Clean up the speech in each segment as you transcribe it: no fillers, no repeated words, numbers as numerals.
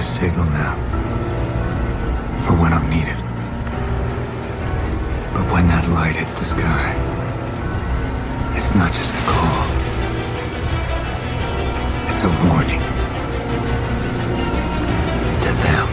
signal now for when I'm needed. But when that light hits the sky, it's not just a call. It's a warning to them.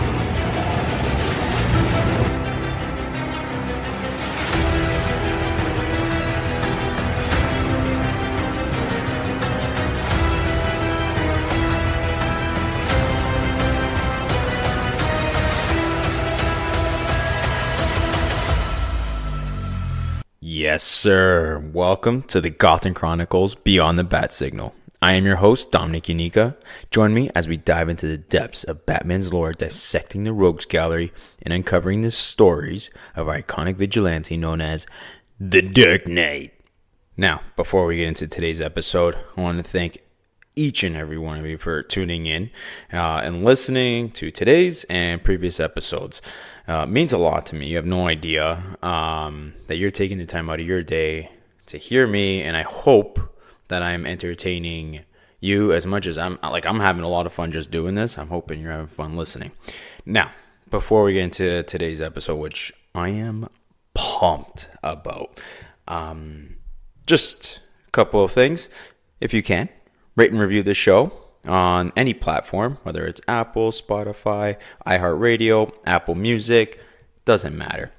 Yes, sir. Welcome to the Gotham Chronicles Beyond the Bat Signal. I am your host, Domenic Iannicca. Join me as we dive into the depths of Batman's lore, dissecting the rogues gallery and uncovering the stories of our iconic vigilante known as the Dark Knight. Now, before we get into today's episode, I want to thank each and every one of you for tuning in and listening to today's and previous episodes. It means a lot to me. You have no idea that you're taking the time out of your day to hear me, and I hope that I'm entertaining you as much as I'm having a lot of fun just doing this. I'm hoping you're having fun listening. Now, before we get into today's episode, which I am pumped about, just a couple of things. If you can, rate and review this show on any platform, whether it's Apple, Spotify, iHeartRadio, Apple Music, doesn't matter,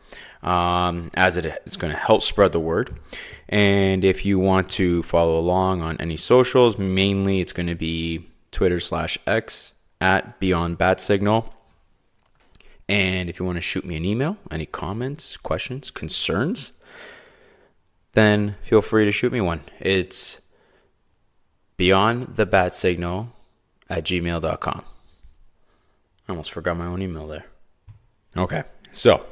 as it's going to help spread the word. And if you want to follow along on any socials, mainly it's going to be Twitter/X at Beyond Bat Signal. And if you want to shoot me an email, any comments, questions, concerns, then feel free to shoot me one. It's beyondthebatsignal@gmail.com. I almost forgot my own email there. Okay, so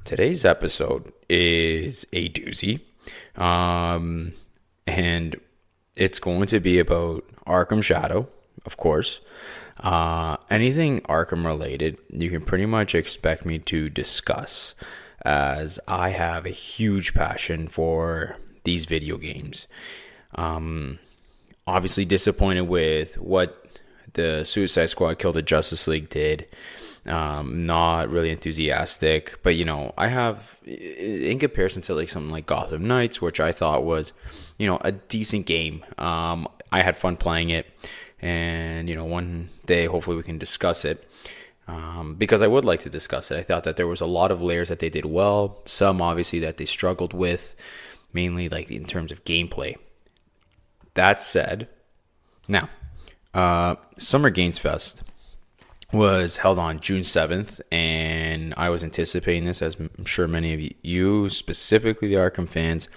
today's episode is a doozy. And it's going to be about Arkham Shadow, of course. Anything Arkham related, you can pretty much expect me to discuss, as I have a huge passion for these video games. Obviously disappointed with what the Suicide Squad Kill the Justice League did. Not really enthusiastic, but I have, in comparison to something like Gotham Knights, which I thought was, a decent game. I had fun playing it, and one day hopefully we can discuss it, because I would like to discuss it. I thought that there was a lot of layers that they did well, some obviously that they struggled with, mainly in terms of gameplay. That said, now, Summer Games Fest was held on June 7th, and I was anticipating this, as I'm sure many of you, specifically the Arkham fans,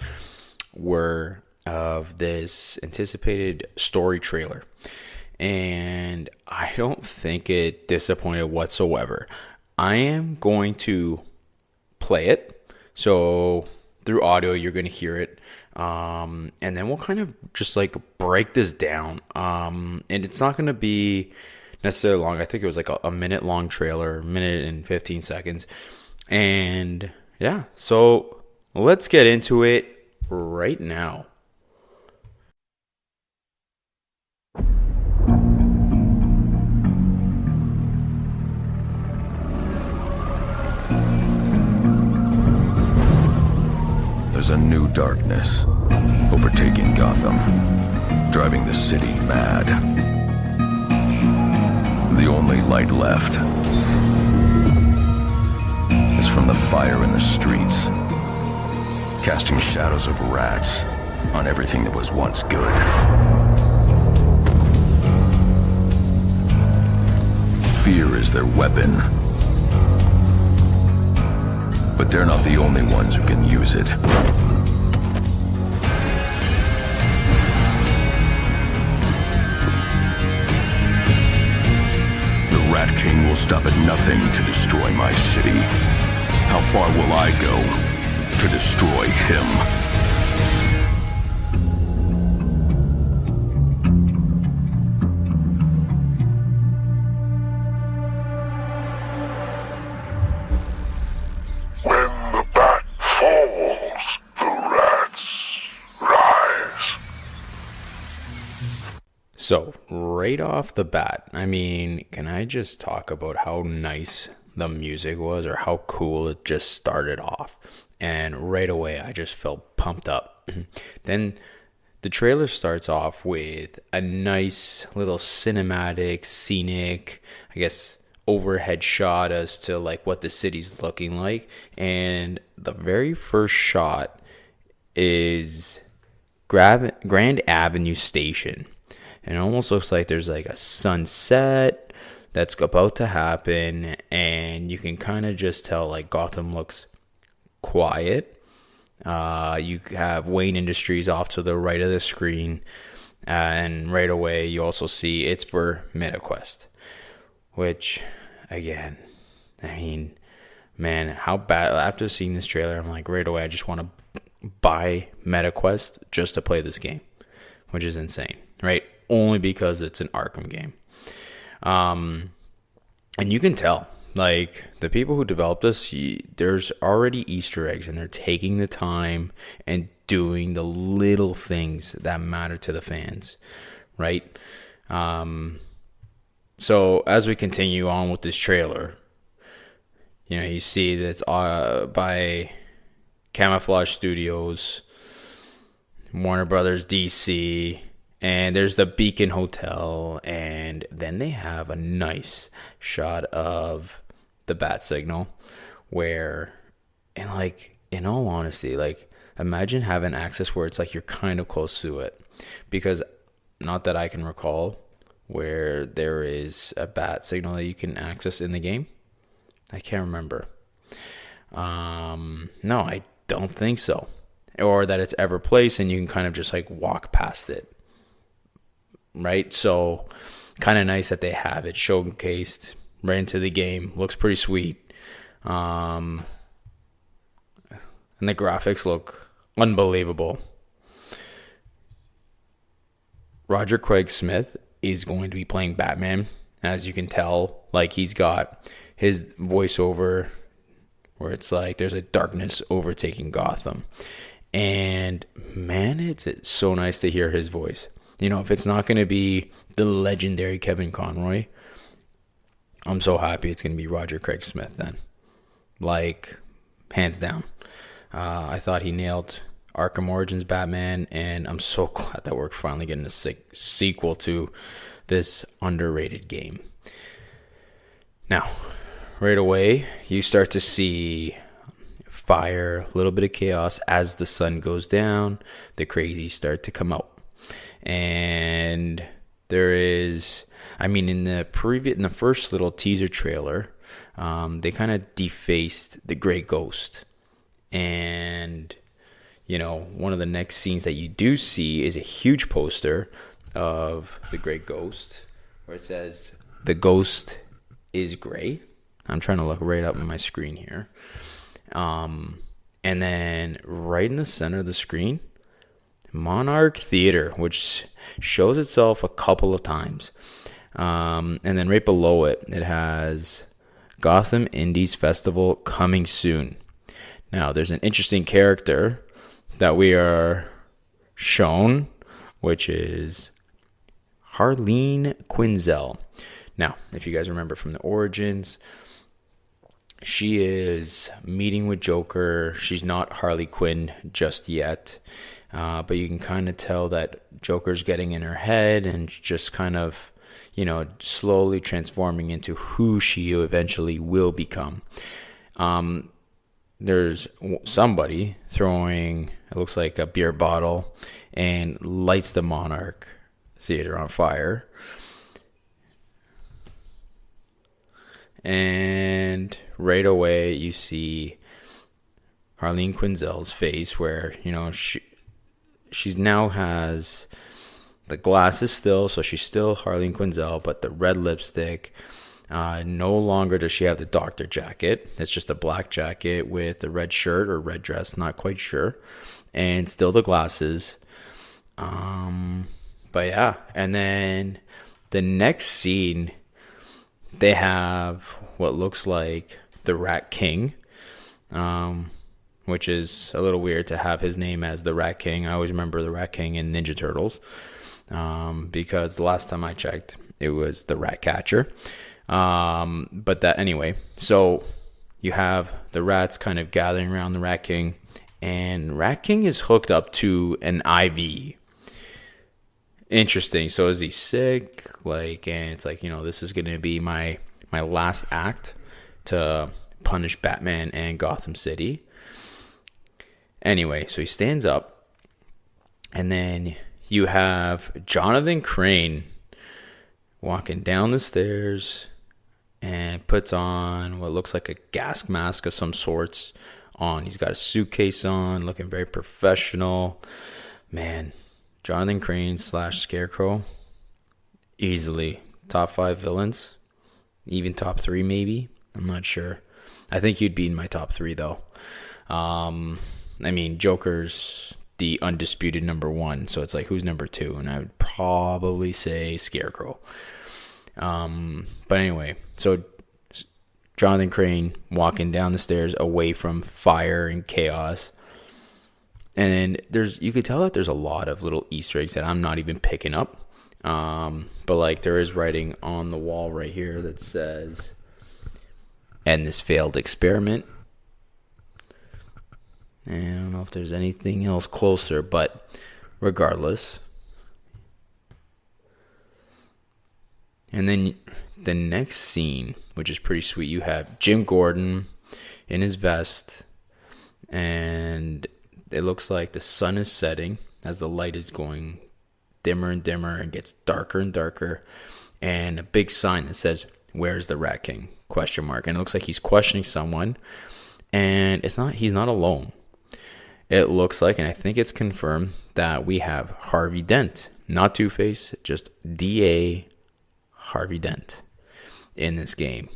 were, of this anticipated story trailer. And I don't think it disappointed whatsoever. I am going to play it, so through audio you're going to hear it. And then we'll kind of just break this down. And it's not going to be necessarily long. I think it was a minute long trailer, minute and 15 seconds. And yeah, so let's get into it right now. There's a new darkness overtaking Gotham, driving the city mad. The only light left is from the fire in the streets, casting shadows of rats on everything that was once good. Fear is their weapon, but they're not the only ones who can use it. The Rat King will stop at nothing to destroy my city. How far will I go to destroy him? So, right off the bat, I mean, can I just talk about how nice the music was, or how cool it just started off? And right away, I just felt pumped up. Then the trailer starts off with a nice little cinematic, scenic, I guess, overhead shot as to like what the city's looking like. And the very first shot is Grand Avenue Station. And it almost looks like there's like a sunset that's about to happen. And you can kind of just tell like Gotham looks quiet. You have Wayne Industries off to the right of the screen, and right away you also see it's for MetaQuest, which, again, I mean, man, how bad, after seeing this trailer, I'm like, right away I just want to buy MetaQuest just to play this game, which is insane, right? Only because it's an Arkham game. And you can tell, like, the people who developed this, there's already Easter eggs, and they're taking the time and doing the little things that matter to the fans, right? So as we continue on with this trailer, you know, you see that it's by Camouflage Studios, Warner Brothers DC, and there's the Beacon Hotel, and then they have a nice shot of the bat signal where, and like, in all honesty, like, imagine having access where it's like you're kind of close to it, because not that I can recall where there is a bat signal that you can access in the game. I can't remember. No, I don't think so. Or that it's ever placed and you can kind of just like walk past it. Right? So kind of nice that they have it showcased right into the game. Looks pretty sweet. And the graphics look unbelievable. Roger Craig Smith is going to be playing Batman. As you can tell, like, he's got his voiceover where it's like there's a darkness overtaking Gotham. And man, it's so nice to hear his voice. You know, if it's not going to be the legendary Kevin Conroy, I'm so happy it's going to be Roger Craig Smith then. Like, hands down. I thought he nailed Arkham Origins Batman, and I'm so glad that we're finally getting a sequel to this underrated game. Now, right away, you start to see fire, a little bit of chaos as the sun goes down. The crazies start to come out. And there is, I mean, in the first little teaser trailer, they kind of defaced the Gray Ghost. And, you know, one of the next scenes that you do see is a huge poster of the Gray Ghost where it says, "The ghost is gray." I'm trying to look right up on my screen here. And then right in the center of the screen, Monarch Theater, which shows itself a couple of times. And then right below it, it has Gotham Indies Festival coming soon. Now, there's an interesting character that we are shown, which is Harleen Quinzel. Now, if you guys remember from the Origins, she is meeting with Joker. She's not Harley Quinn just yet. But you can kind of tell that Joker's getting in her head and just kind of, you know, slowly transforming into who she eventually will become. There's somebody throwing, it looks like a beer bottle, and lights the Monarch Theater on fire. And right away you see Harleen Quinzel's face where, you know, she now has the glasses still, so she's still Harleen Quinzel, but the red lipstick. No longer does she have the doctor jacket. It's just a black jacket with a red shirt or red dress, not quite sure. And still the glasses. But yeah, and then the next scene, they have what looks like the Rat King, which is a little weird to have his name as the Rat King. I always remember the Rat King in Ninja Turtles. because the last time I checked, it was the rat catcher. But that anyway, so you have the rats kind of gathering around the Rat King, and Rat King is hooked up to an IV. Interesting. So is he sick? Like, and it's like, this is going to be my last act to punish Batman and Gotham City. Anyway, so he stands up, and then you have Jonathan Crane walking down the stairs and puts on what looks like a gas mask of some sorts on. He's got a suitcase on, looking very professional. Man, Jonathan Crane / Scarecrow, easily top 5 villains, even top 3 maybe. I'm not sure. I think you'd be in my top 3 though. Joker's the undisputed number 1, so it's like, who's number 2? And I would probably say Scarecrow. But anyway, so Jonathan Crane walking down the stairs away from fire and chaos. And you could tell that there's a lot of little Easter eggs that I'm not even picking up. But like, there is writing on the wall right here that says, "End this failed experiment." And I don't know if there's anything else closer, but regardless. And then the next scene, which is pretty sweet, you have Jim Gordon in his vest, and it looks like the sun is setting as the light is going dimmer and dimmer and gets darker and darker, and a big sign that says, "Where's the Rat King?" ? And it looks like he's questioning someone, and he's not alone. It looks like, and I think it's confirmed, that we have Harvey Dent, not Two-Face, just DA Harvey Dent in this game.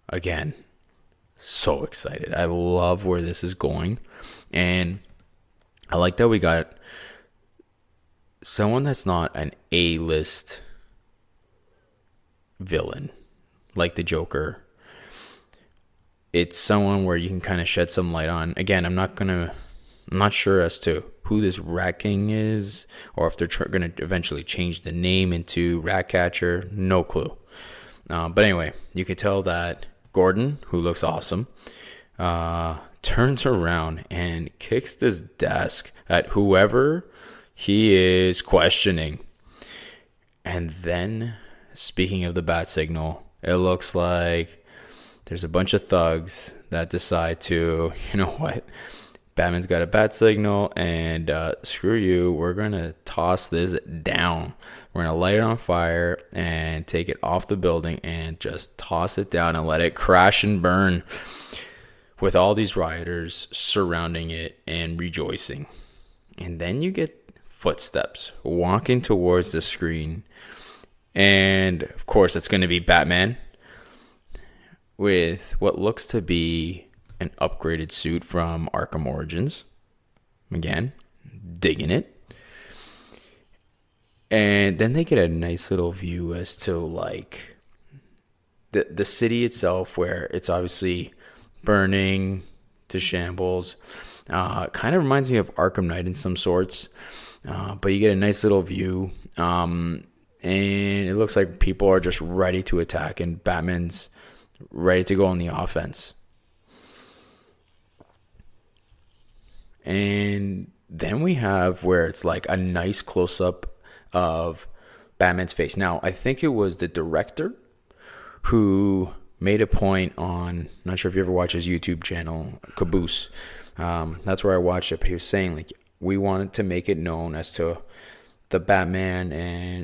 Again, so excited. I love where this is going, and I like that we got someone that's not an A-list villain like the Joker. It's someone where you can kind of shed some light on. Again, I'm not sure as to who this Rat King is, or if they're going to eventually change the name into Ratcatcher. No clue. But anyway, you could tell that Gordon, who looks awesome, turns around and kicks his desk at whoever he is questioning. And then, speaking of the bat signal, it looks like there's a bunch of thugs that decide to, you know what, Batman's got a bat signal, and screw you, we're going to toss this down. We're going to light it on fire and take it off the building and just toss it down and let it crash and burn, with all these rioters surrounding it and rejoicing. And then you get footsteps walking towards the screen, and of course it's going to be Batman with what looks to be an upgraded suit from Arkham Origins. Again, digging it. And then they get a nice little view as to like the city itself, where it's obviously burning to shambles. Kind of reminds me of Arkham Knight in some sorts. But you get a nice little view. And it looks like people are just ready to attack, and Batman's ready to go on the offense. And then we have where it's like a nice close-up of Batman's face. Now, I think it was the director who made a point on, I'm not sure if you ever watch his YouTube channel, Caboose. That's where I watched it, but he was saying, like, we wanted to make it known as to the Batman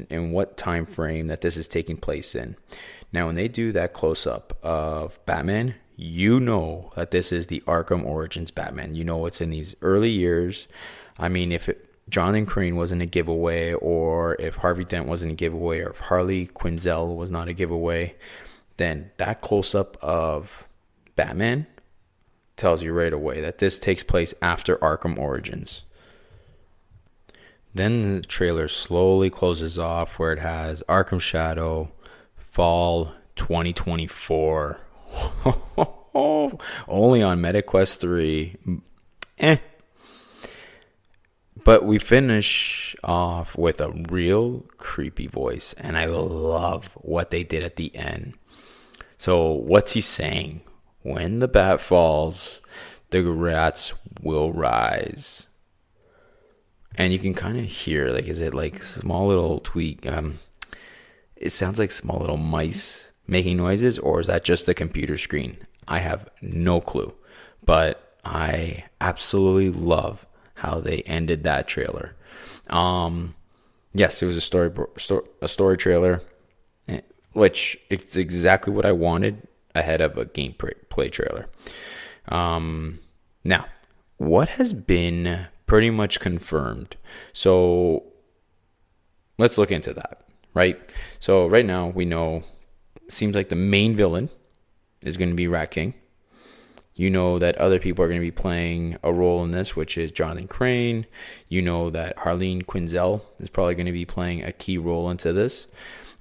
and what time frame that this is taking place in. Now, when they do that close-up of Batman, you know that this is the Arkham Origins Batman. You know it's in these early years. I mean, if Jonathan Crane wasn't a giveaway, or if Harvey Dent wasn't a giveaway, or if Harley Quinzel was not a giveaway, then that close-up of Batman tells you right away that this takes place after Arkham Origins. Then the trailer slowly closes off where it has Arkham Shadow, Fall 2024. Only on MetaQuest 3. But we finish off with a real creepy voice, and I love what they did at the end. So what's he saying? When the bat falls, the rats will rise. And you can kind of hear, like, is it like small little tweak? It sounds like small little mice making noises, or is that just the computer screen? I have no clue. But I absolutely love how they ended that trailer. Yes, it was a story trailer, which it's exactly what I wanted ahead of a gameplay trailer. Now, what has been pretty much confirmed? So let's look into that, right? So right now we know, it seems like the main villain is going to be Rat King. You know that other people are going to be playing a role in this, which is Jonathan Crane. You know that Harleen Quinzel is probably going to be playing a key role into this.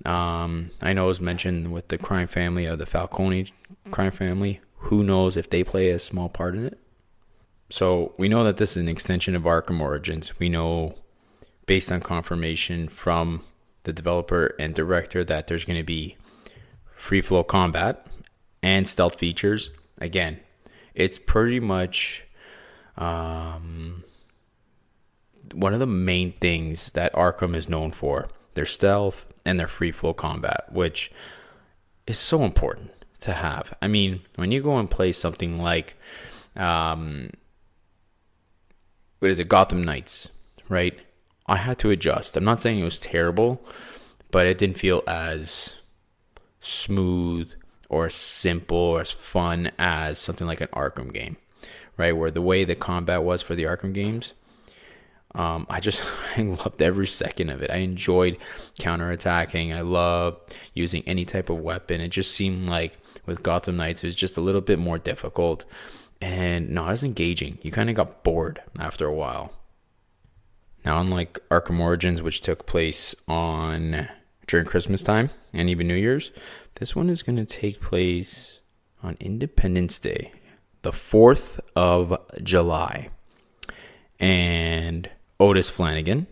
I know it was mentioned with the crime family of the Falcone crime family. Who knows if they play a small part in it? So we know that this is an extension of Arkham Origins. We know, based on confirmation from the developer and director, that there's going to be free flow combat and stealth features. Again, it's pretty much one of the main things that Arkham is known for. Their stealth and their free flow combat, which is so important to have. I mean, when you go and play something like, Gotham Knights, right? I had to adjust. I'm not saying it was terrible, but it didn't feel as smooth or as simple or as fun as something like an Arkham game, right? Where the way the combat was for the Arkham games, I loved every second of it. I enjoyed counterattacking. I loved using any type of weapon. It just seemed like with Gotham Knights, it was just a little bit more difficult and not as engaging. You kind of got bored after a while. Now, unlike Arkham Origins, which took place during Christmas time and even New Year's, this one is going to take place on Independence Day, the 4th of July. And Otis Flanagan,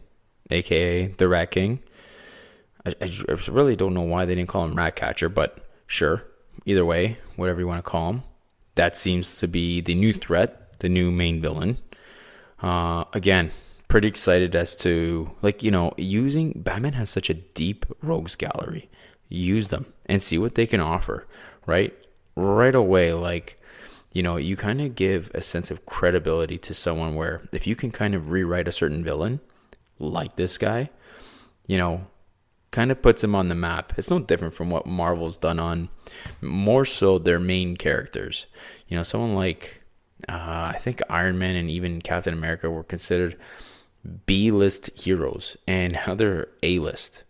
aka the Rat King. I really don't know why they didn't call him Ratcatcher, but sure. Either way, whatever you want to call him. That seems to be the new threat, the new main villain. Again, pretty excited as to, using Batman has such a deep rogues gallery. Use them and see what they can offer, right? Right away, you kind of give a sense of credibility to someone where if you can kind of rewrite a certain villain, like this guy, kind of puts him on the map. It's no different from what Marvel's done on more so their main characters. Someone like, I think Iron Man and even Captain America were considered B-list heroes, and now they're A-list,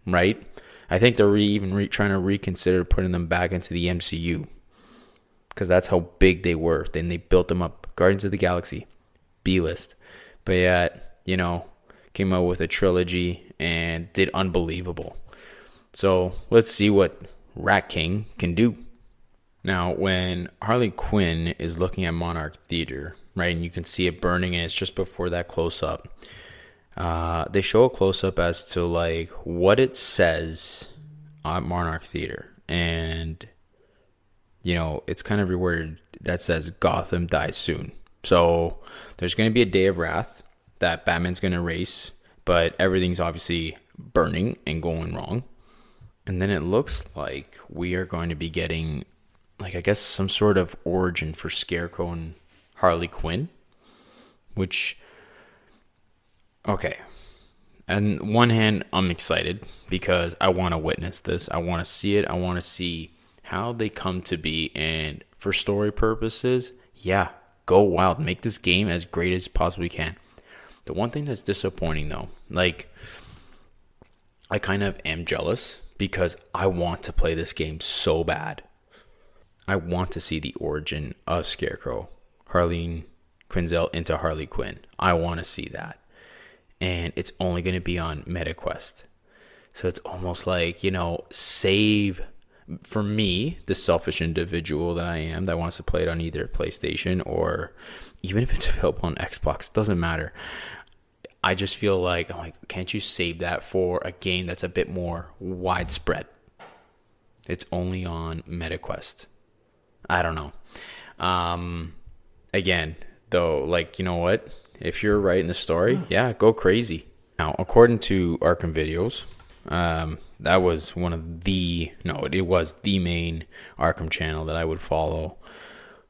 right? I think they're trying to reconsider putting them back into the MCU because that's how big they were. Then they built them up. Guardians of the Galaxy, B-list. But yet, came out with a trilogy and did unbelievable. So let's see what Rat King can do. Now, when Harley Quinn is looking at Monarch Theater, right, and you can see it burning, and it's just before that close-up, they show a close-up as to, what it says on Monarch Theater. And, it's kind of reworded that says, Gotham dies soon. So there's going to be a day of wrath that Batman's going to race, but everything's obviously burning and going wrong. And then it looks like we are going to be getting, some sort of origin for Scarecrow and Harley Quinn, which, okay. On one hand, I'm excited because I want to witness this. I want to see it. I want to see how they come to be. And for story purposes, yeah, go wild. Make this game as great as possibly can. The one thing that's disappointing, though, I kind of am jealous because I want to play this game so bad. I want to see the origin of Scarecrow, Harleen Quinzel into Harley Quinn. I want to see that. And it's only going to be on MetaQuest. So it's almost save, for me, the selfish individual that I am that wants to play it on either PlayStation or even if it's available on Xbox, doesn't matter. I just feel like, I'm like, can't you save that for a game that's a bit more widespread? It's only on MetaQuest. I don't know. Again, though, like, you know what? If you're writing the story, yeah, go crazy. Now, according to Arkham Videos, that was it was the main Arkham channel that I would follow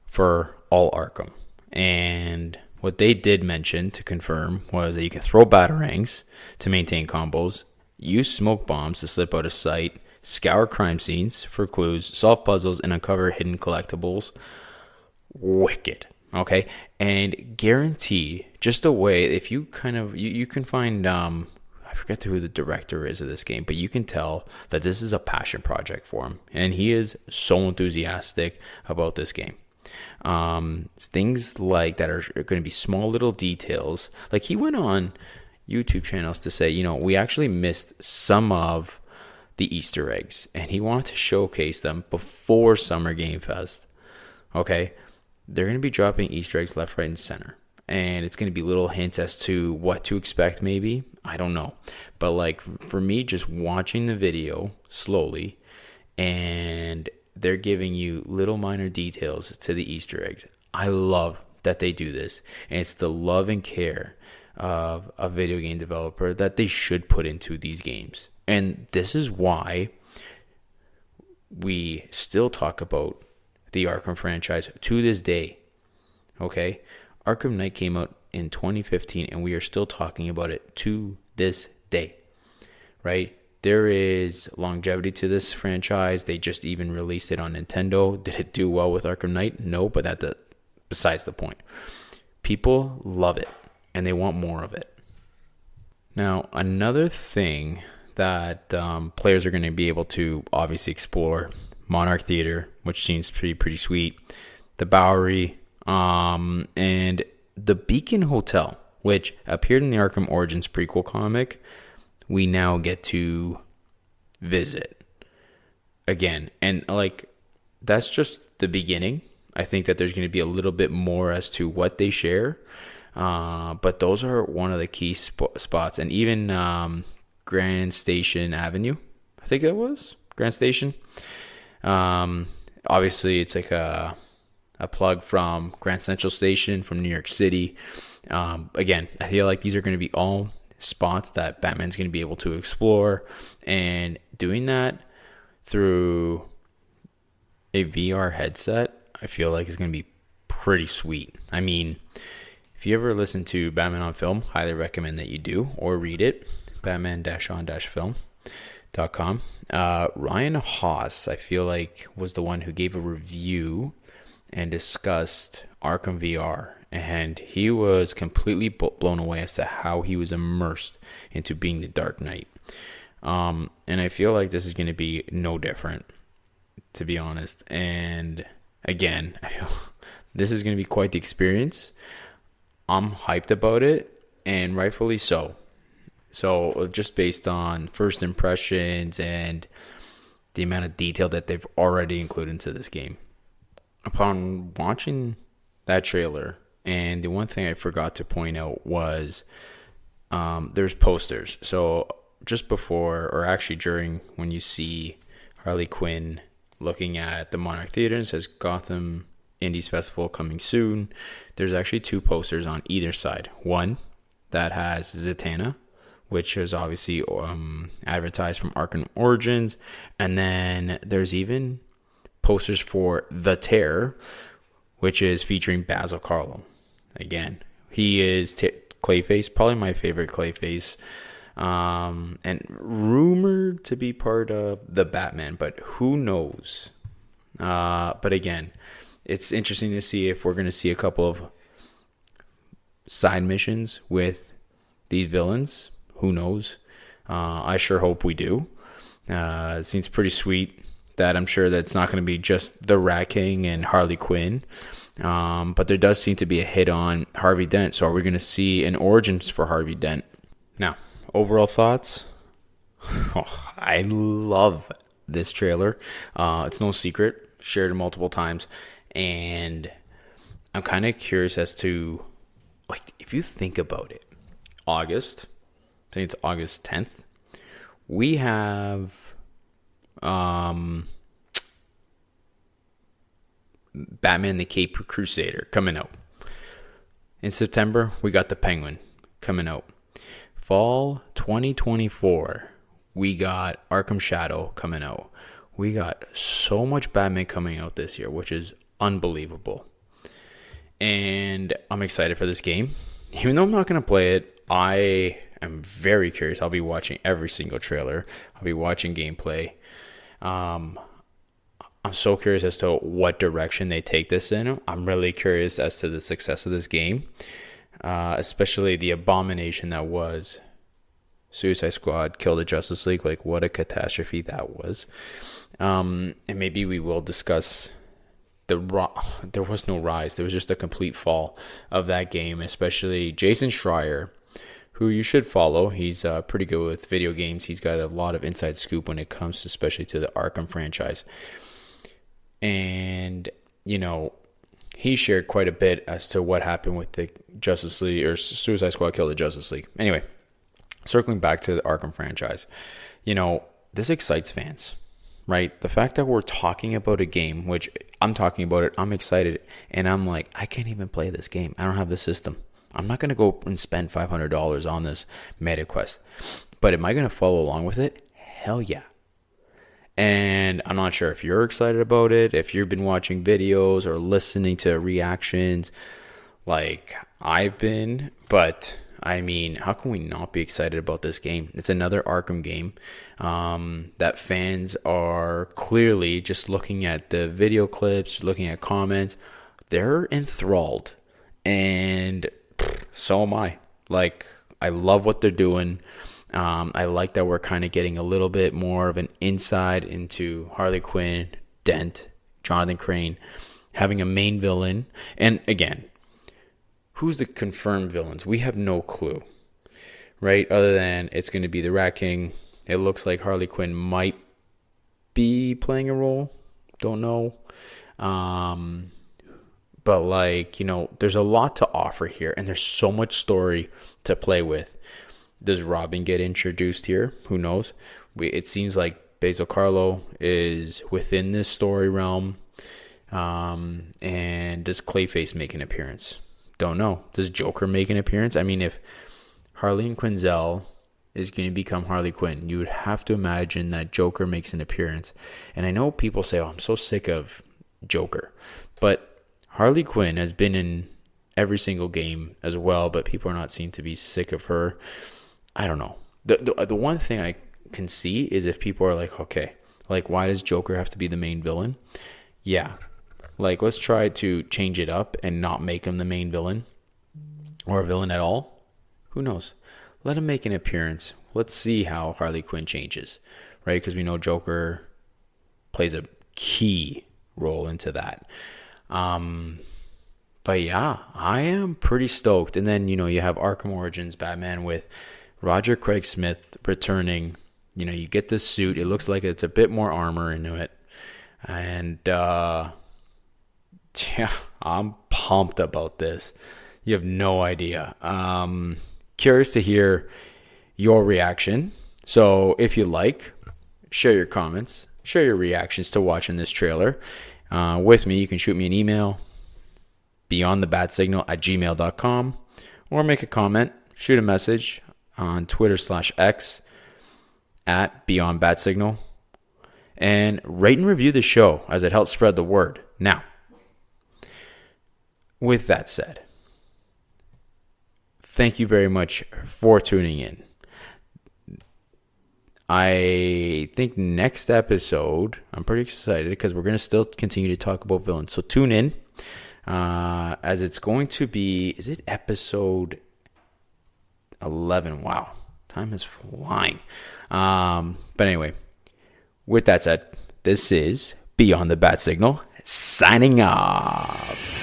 for all Arkham. And what they did mention to confirm was that you can throw batarangs to maintain combos, use smoke bombs to slip out of sight, scour crime scenes for clues, solve puzzles, and uncover hidden collectibles. Wicked. Okay, and guaranteed, just a way, if you kind of, you can find, I forget who the director is of this game, but you can tell that this is a passion project for him, and he is so enthusiastic about this game. Things like that are going to be small little details. Like, he went on YouTube channels to say, we actually missed some of the Easter eggs, and he wanted to showcase them before Summer Game Fest. Okay, they're going to be dropping Easter eggs left, right, and center. And it's going to be little hints as to what to expect, maybe. I don't know. But, like, for me, just watching the video slowly, and they're giving you little minor details to the Easter eggs. I love that they do this. And it's the love and care of a video game developer that they should put into these games. And this is why we still talk about the Arkham franchise to this day. Okay? Arkham Knight came out in 2015 and we are still talking about it to this day. Right? There is longevity to this franchise. They just even released it on Nintendo. Did it do well with Arkham Knight? No, but that's besides the point. People love it and they want more of it. Now, another thing that players are going to be able to obviously explore, Monarch Theater, which seems pretty sweet, the Bowery, and the Beacon Hotel, which appeared in the Arkham Origins prequel comic, we now get to visit again. And like, that's just the beginning. I think that there's going to be a little bit more as to what they share, but those are one of the key spots. And even Grand Station Avenue, I think that was Grand Station. Obviously it's like a plug from Grand Central Station from New York City. Again, I feel like these are going to be all spots that Batman's going to be able to explore, and doing that through a VR headset, I feel like is going to be pretty sweet. I mean, if you ever listen to Batman on Film, highly recommend that you do, or read it, batman-on-film.com. Ryan Haas, I feel like, was the one who gave a review and discussed Arkham VR, and he was completely blown away as to how he was immersed into being the Dark Knight. And I feel like this is going to be no different, to be honest. And again, I feel this is going to be quite the experience. I'm hyped about it, and rightfully so. So just based on first impressions and the amount of detail that they've already included into this game. Upon watching that trailer, and the one thing I forgot to point out was there's posters. So just before, or actually during, when you see Harley Quinn looking at the Monarch Theater and says Gotham Indies Festival coming soon, there's actually two posters on either side. One that has Zatanna, which is obviously advertised from Arkham Origins, and then there's even posters for The Terror, which is featuring Basil Karlo. Again, he is Clayface, probably my favorite Clayface, and rumored to be part of the Batman, but who knows? But again, it's interesting to see if we're going to see a couple of side missions with these villains. Who knows? I sure hope we do. It seems pretty sweet that I'm sure that it's not going to be just the Rat King and Harley Quinn. But there does seem to be a hit on Harvey Dent. So are we going to see an origins for Harvey Dent? Now, overall thoughts? Oh, I love this trailer. It's no secret. Shared it multiple times. And I'm kind of curious as to, like, if you think about it, August. I think it's August 10th. We have Batman the Caped Crusader coming out. In September, we got the Penguin coming out. Fall 2024, we got Arkham Shadow coming out. We got so much Batman coming out this year, which is unbelievable. And I'm excited for this game. Even though I'm not going to play it, I am very curious. I'll be watching every single trailer. I'll be watching gameplay. I'm so curious as to what direction they take this in. I'm really curious as to the success of this game, especially the abomination that was Suicide Squad Kill the Justice League. Like, what a catastrophe that was. And maybe we will discuss there was no rise. There was just a complete fall of that game, especially Jason Schreier, who you should follow. He's pretty good with video games. He's got a lot of inside scoop when it comes especially to the Arkham franchise. And, you know, he shared quite a bit as to what happened with the Justice League or Suicide Squad Kill the Justice League. Anyway, circling back to the Arkham franchise, you know, this excites fans, right? The fact that we're talking about a game, which I'm talking about it, I'm excited, and I'm like, I can't even play this game. I don't have the system. I'm not going to go and spend $500 on this meta quest. But am I going to follow along with it? Hell yeah. And I'm not sure if you're excited about it, if you've been watching videos or listening to reactions like I've been. But, I mean, how can we not be excited about this game? It's another Arkham game that fans are clearly just looking at the video clips, looking at comments. They're enthralled. And so am I. Like, I love what they're doing. I like that we're kind of getting a little bit more of an insight into Harley Quinn, Dent, Jonathan Crane, having a main villain. And again, who's the confirmed villains? We have no clue, right? Other than it's going to be the Rat King. It looks like Harley Quinn might be playing a role. Don't know. But, like, you know, there's a lot to offer here, and there's so much story to play with. Does Robin get introduced here? Who knows? It seems like Basil Carlo is within this story realm. And does Clayface make an appearance? Don't know. Does Joker make an appearance? I mean, if Harleen Quinzel is going to become Harley Quinn, you would have to imagine that Joker makes an appearance. And I know people say, oh, I'm so sick of Joker. But Harley Quinn has been in every single game as well, but people are not seen to be sick of her. I don't know. The one thing I can see is if people are like, okay, like, why does Joker have to be the main villain? Yeah. Like, let's try to change it up and not make him the main villain or a villain at all. Who knows? Let him make an appearance. Let's see how Harley Quinn changes, right? Because we know Joker plays a key role into that. But yeah, I am pretty stoked. And then, you know, you have Arkham Origins Batman with Roger Craig Smith returning. You know, you get this suit. It looks like it's a bit more armor into it. And, yeah, I'm pumped about this. You have no idea. Curious to hear your reaction. So if you like, share your comments, share your reactions to watching this trailer with me. You can shoot me an email, beyondthebatsignal@gmail.com, or make a comment, shoot a message on Twitter/X @beyondbatsignal, and rate and review the show as it helps spread the word. Now, with that said, thank you very much for tuning in. I think next episode, I'm pretty excited because we're going to still continue to talk about villains. So tune in as it's going to be, is it episode 11? Wow, time is flying. But anyway, with that said, this is Beyond the Bat Signal signing off.